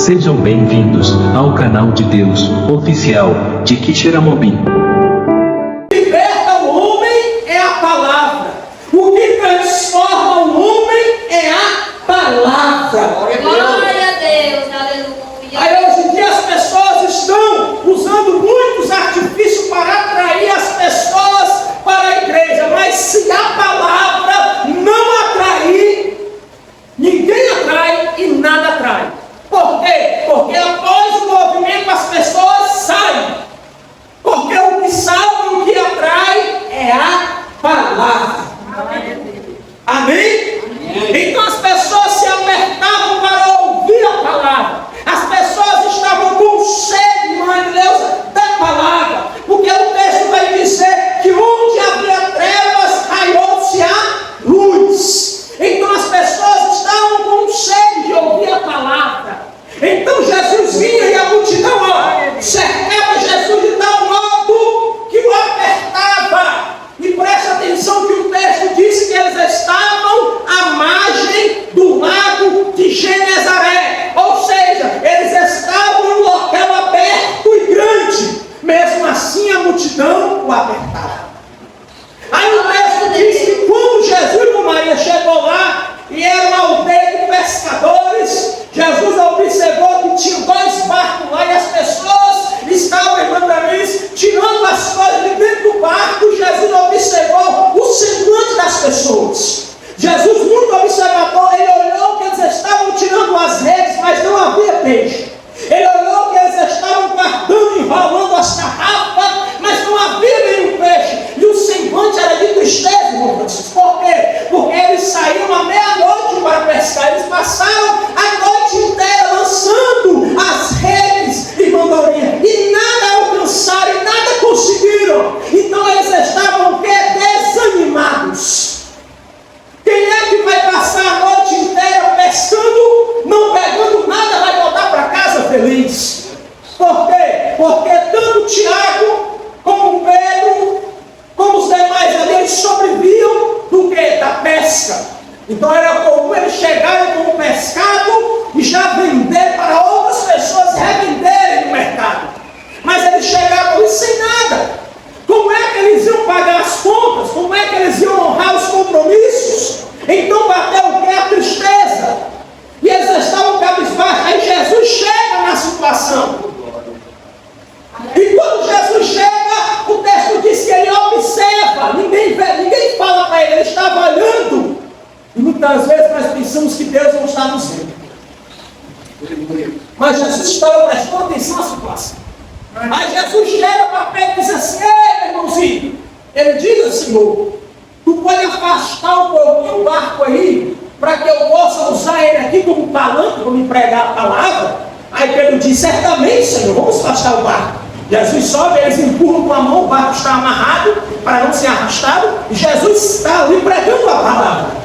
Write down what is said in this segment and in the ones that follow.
Sejam bem-vindos ao canal de Deus oficial de Quixeramobim. O que liberta o homem é a palavra. O que transforma o homem é a palavra. Glória a Deus, aleluia. Aí hoje em dia as pessoas estão usando muitos artifícios para atrair as pessoas para a igreja, mas se a palavra não atrair, ninguém atrai e nada atrai. Por quê? Porque após o movimento as pessoas saem. Porque o que salva, o que atrai é a palavra. Amém? Então as pessoas se apertavam para ouvir a palavra. As pessoas estavam com sede, mãe de Deus, da palavra. Porque o texto vai dizer que onde havia trevas, raiou-se a luz. Então as pessoas estavam com sede de ouvir a palavra. Então Jesus vinha e a multidão cercava Jesus de tal modo que o apertava. E presta atenção que o texto diz que eles estavam à margem do lago de Genezaré. Ou seja, eles estavam em um local aberto e grande. Mesmo assim a multidão o apertava. Aí o texto diz que quando Jesus e Maria chegou lá, e era uma aldeia de pescadores, Jesus observou que tinha 2 barcos lá e as pessoas estavam, irmãos, tirando as coisas de dentro do barco. Jesus observou o semblante das pessoas. Jesus, muito observador, ele olhou que eles estavam tirando as redes, mas não havia peixe. Ele olhou que eles estavam guardando, enrolando as tarrafas, mas não havia nenhum peixe. E o semblante era de tristeza, irmãos. Por quê? Porque eles saíram à meia-noite para pescar. Eles passaram a noite inteira lançando as redes, irmão Dorinha, e nada alcançaram, e nada conseguiram. Então eles estavam o quê? Desanimados. Quem é que vai passar a noite inteira pescando, não pegando nada, vai voltar para casa feliz? Por quê? Porque tanto Tiago, como Pedro, como os demais ali, eles sobreviviam do quê? Da pesca. Então era comum eles chegarem com o pescado e já vender para outras pessoas revenderem no mercado. Mas eles chegavam ali sem nada. Como é que eles iam pagar as contas? Como é que eles iam honrar os compromissos? Então bateu o que? A tristeza. E eles estavam cabisbaixos. Aí Jesus chega na situação. E quando Jesus chega, o texto diz que ele observa. Ninguém fala para ele, ele estava olhando. E muitas vezes nós pensamos que Deus não está nos vendo. Mas Jesus estava prestando atenção à situação. Aí Jesus chega para Pedro e diz assim: ei, irmãozinho, ele diz assim: Senhor, tu pode afastar um pouquinho o barco aí, para que eu possa usar ele aqui como palanque, como pregar a palavra? Aí Pedro diz: certamente, Senhor, vamos afastar o barco. Jesus sobe, eles empurram com a mão, o barco está amarrado para não ser arrastado, e Jesus está ali pregando a palavra.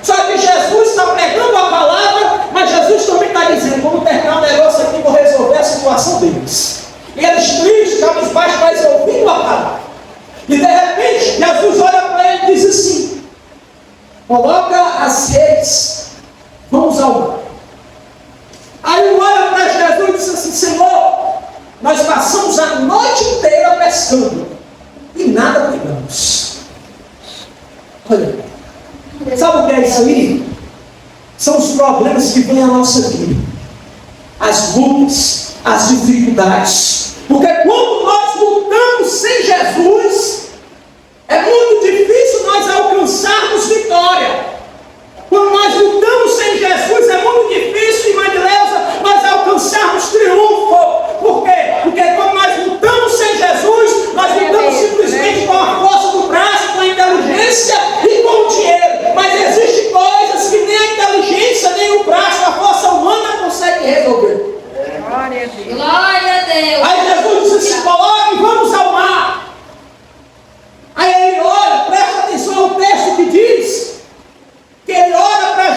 Só que Jesus está pregando a palavra, mas Jesus também está dizendo: vamos terminar o negócio aqui, vou resolver a situação deles. E eles tristes, cabisbaixos, mas ouvindo a palavra. E de repente, Jesus olha para ele e diz assim: coloca as redes, vamos ao mar. Aí ele olha para Jesus e diz assim: Senhor, nós passamos a noite inteira pescando e nada pegamos. Olha, sabe o que é isso aí? São os problemas que vêm à nossa vida, as lutas, as dificuldades. Porque quando nós lutamos sem Jesus, é muito difícil nós alcançarmos vitória. Quando nós lutamos sem Jesus, é muito difícil, irmã Dileuza, nós alcançarmos triunfo. Por quê? Porque quando nós lutamos sem Jesus, nós lutamos simplesmente com a força do braço, com a inteligência e com o dinheiro. Mas existem coisas que nem a inteligência, nem o braço, a força humana consegue resolver. Glória a Deus. Glória a Deus. Aí Jesus disse assim: coloque e vamos ao mar. Aí ele olha, presta atenção ao texto que diz que ele olha para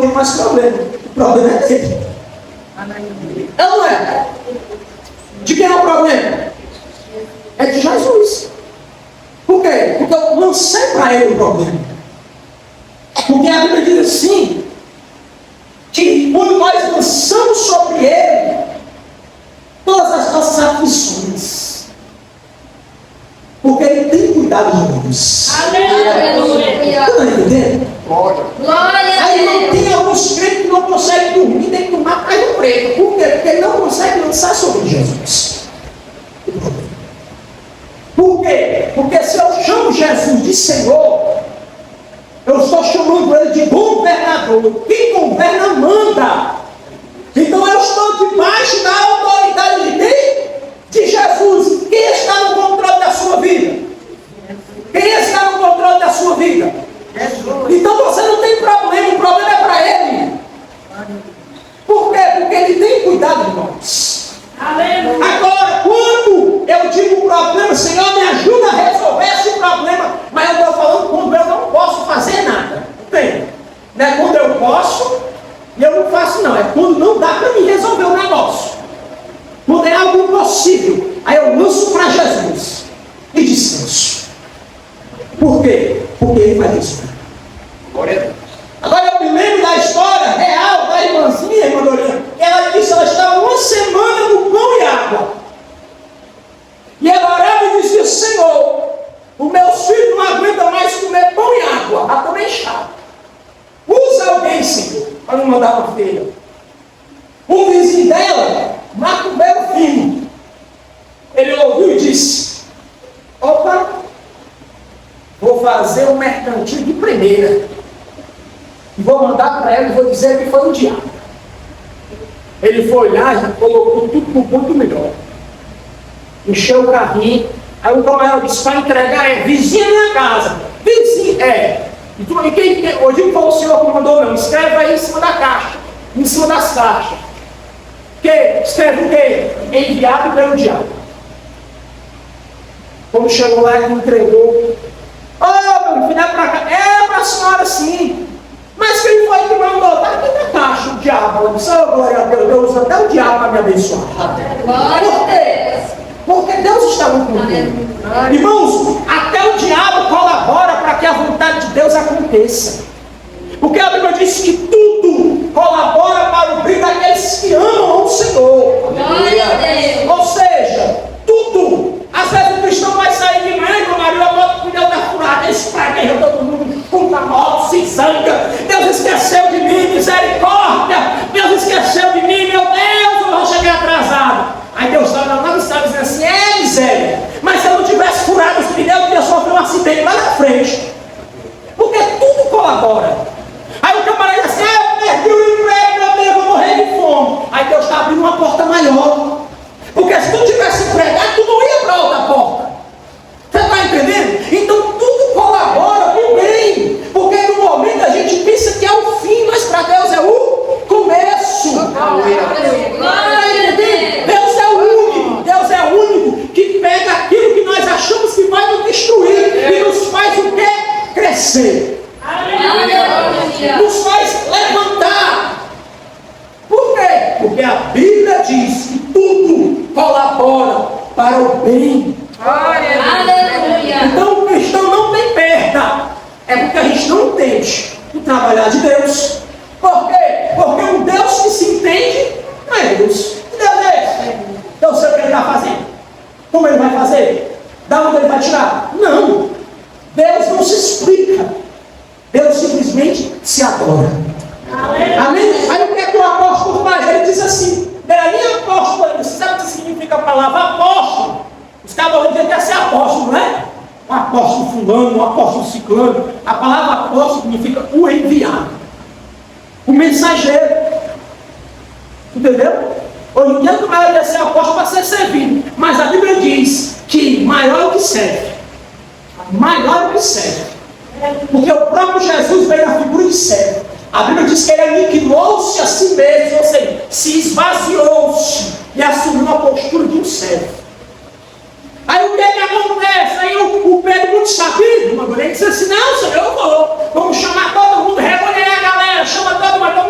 tem mais problema. O problema é dele. É ou não é? De quem é o problema? É de Jesus. Por quê? Porque eu lancei para ele o problema. Porque a Bíblia diz assim, que quando nós lançamos sobre ele todas as nossas aflições, porque ele tem cuidado de nós. Aleluia. Está entendendo? Glória Aí a não Deus. tem alguns crentes que não conseguem dormir, tem que tomar caio preto. Por quê? Porque ele não consegue lançar sobre Jesus. Por quê? Porque se eu chamo Jesus de Senhor, eu estou chamando ele de governador. Quem governa manda. Então eu estou debaixo da autoridade de quem? De Jesus. Quem está no controle da sua vida? Quem está no controle da sua vida? Então você não tem problema, o problema é para ele. Por quê? Porque ele tem cuidado de nós. Agora, quando eu digo problema, Senhor, me ajuda a resolver esse problema, mas eu estou falando quando eu não posso fazer nada. Bem, não é quando eu posso e eu não faço, não. É quando não dá para me resolver o negócio. Quando é algo impossível, aí eu lanço para Jesus e descanso. Por quê? Porque ele vai resolver. Agora eu me lembro da história real da irmãzinha, irmã Dorinha. Ela disse que ela estava uma semana no pão e água. E ela orava e dizia, Senhor, os meus filhos não aguentam mais comer pão e água. Ela também chata. Usa alguém, Senhor, para não mandar uma filha. Um vizinho dela, macumbeiro fino. Ele ouviu e disse, opa, vou fazer um mercantil de primeira. E vou mandar para ela e vou dizer que foi o diabo. Ele foi olhar, já colocou tudo no ponto melhor. Encheu o carrinho. Aí o camarada disse, para entregar é vizinha minha casa. Vizinha, é. E quem, hoje não foi o senhor que mandou não. Escreve aí em cima da caixa. Em cima das caixas. Escreve o quê? Enviado pelo diabo. Quando chegou lá, ele entregou. Meu filho, é para cá. É para a senhora sim. Mas quem foi que mandou? Está aqui na caixa o diabo. Eu disse, glória a Deus, Deus, até o diabo vai me abençoar. Glória a Deus. Porque Deus está no controle. Irmãos, até o diabo colabora para que a vontade de Deus aconteça. Porque a Bíblia diz que tudo colabora para o bem daqueles que amam o Senhor. Glória a Deus. Ou seja, tudo. Às vezes o cristão vai sair de manhã, meu marido, eu boto pneu da furada, espragueia todo mundo, puta moto, se zanga. Deus esqueceu de mim, misericórdia. Deus esqueceu de mim, meu Deus, eu vou chegar atrasado. Aí Deus estava lá no estado dizendo assim, miséria. Mas se eu não tivesse furado os pneus, eu ia sofrer um acidente lá na frente. Porque tudo colabora. Aí o camarada diz assim, eu perdi o emprego, meu Deus, eu vou morrer de fome. Aí Deus está abrindo uma porta maior. Porque se tu tivesse empregado, tu não ia para outra porta. Você está entendendo? Então tudo colabora para o bem. Porque no momento a gente pensa que é o fim, mas para Deus é o começo. Glória a Deus. Deus é o único que pega aquilo que nós achamos que vai nos destruir e nos faz o quê? Crescer. Aleluia. Nos faz levantar. Por quê? Porque a Bíblia diz que tudo colabora para o bem. Aleluia. Então o cristão não tem perda. É porque a gente não entende o trabalhar de Deus. Por quê? Porque um Deus que se entende não é Deus. Que Deus é esse? Então sei o que ele está fazendo. Como ele vai fazer? Da onde ele vai tirar? Não. Deus não se explica. Deus simplesmente se adora. Amém? Aí o que é que o apóstolo faz? Ele diz assim, nem apóstolo, você sabe o que significa a palavra apóstolo? Os caras hoje em dia querem ser apóstolo, não é? Um apóstolo fulano, um apóstolo ciclano. A palavra apóstolo significa o enviado. O mensageiro. Entendeu? Hoje em dia não vai ser apóstolo para ser servido. Mas a Bíblia diz que maior é o que serve. Maior é o que serve. Porque o próprio Jesus veio na figura de servo. A Bíblia diz que ele aniquilou-se a si mesmo, ou seja, se esvaziou-se e assumiu uma postura de um servo. Aí o que acontece? Aí o Pedro, muito sabido, ele disse assim, não, Senhor, eu vou. Vamos chamar todo mundo, reúne aí a galera, chama todo mundo,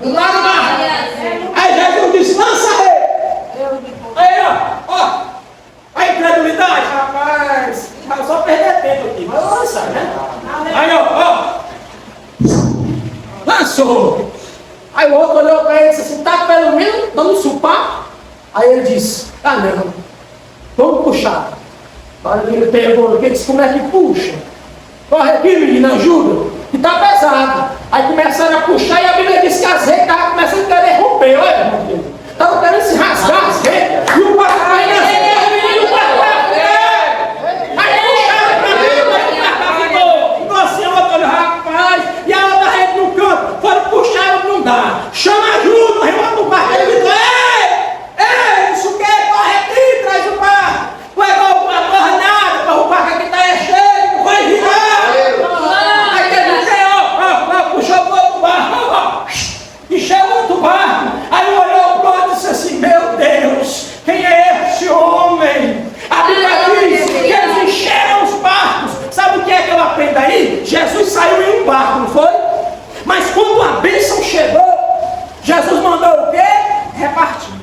Lá no mar. Aí Jesus disse, lança a rede. Aí, ó, a incredulidade, rapaz, vai só perder tempo aqui, mas lança, né? Aí, ó, lançou. Aí o outro olhou para ele e disse assim, tá pelo menos dando supar? Aí ele disse, não, vamos puxar. Aí ele pegou, ele disse, como é que puxa? Corre aqui, menina, ajuda, que tá pesado. Aí começaram a puxar e a Bíblia diz que as redes estavam começando a querer romper, olha, meu Deus. Estavam querendo se rasgar as redes. E o papai nas redes, o menino aí puxaram pra mim, o papai ficou assim, a outra olhou, rapaz, e a outra rede no canto, foram puxar, não dá. Chama ajuda, o irmão do barco, ele gritou, ei, isso o quê? Corre aqui, traz o barco. Pegou uma tornada, para o barco aqui está cheio, vai virar. Aí ele disse, puxou para o outro barco, encheu o outro barco. Aí olhou para o outro e disse assim, meu Deus, quem é esse homem? A Bíblia diz que eles encheram os barcos. Sabe o que é que eu aprendo aí? Jesus saiu em um barco, não foi? Mas quando a bênção chegou, Jesus mandou o quê? Repartir.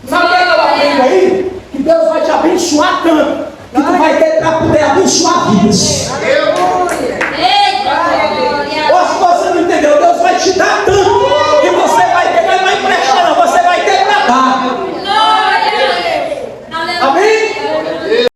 Sabe o que é que eu aprendo aí? Que Deus vai te abençoar tanto que tu vai ter para poder abençoar vidas.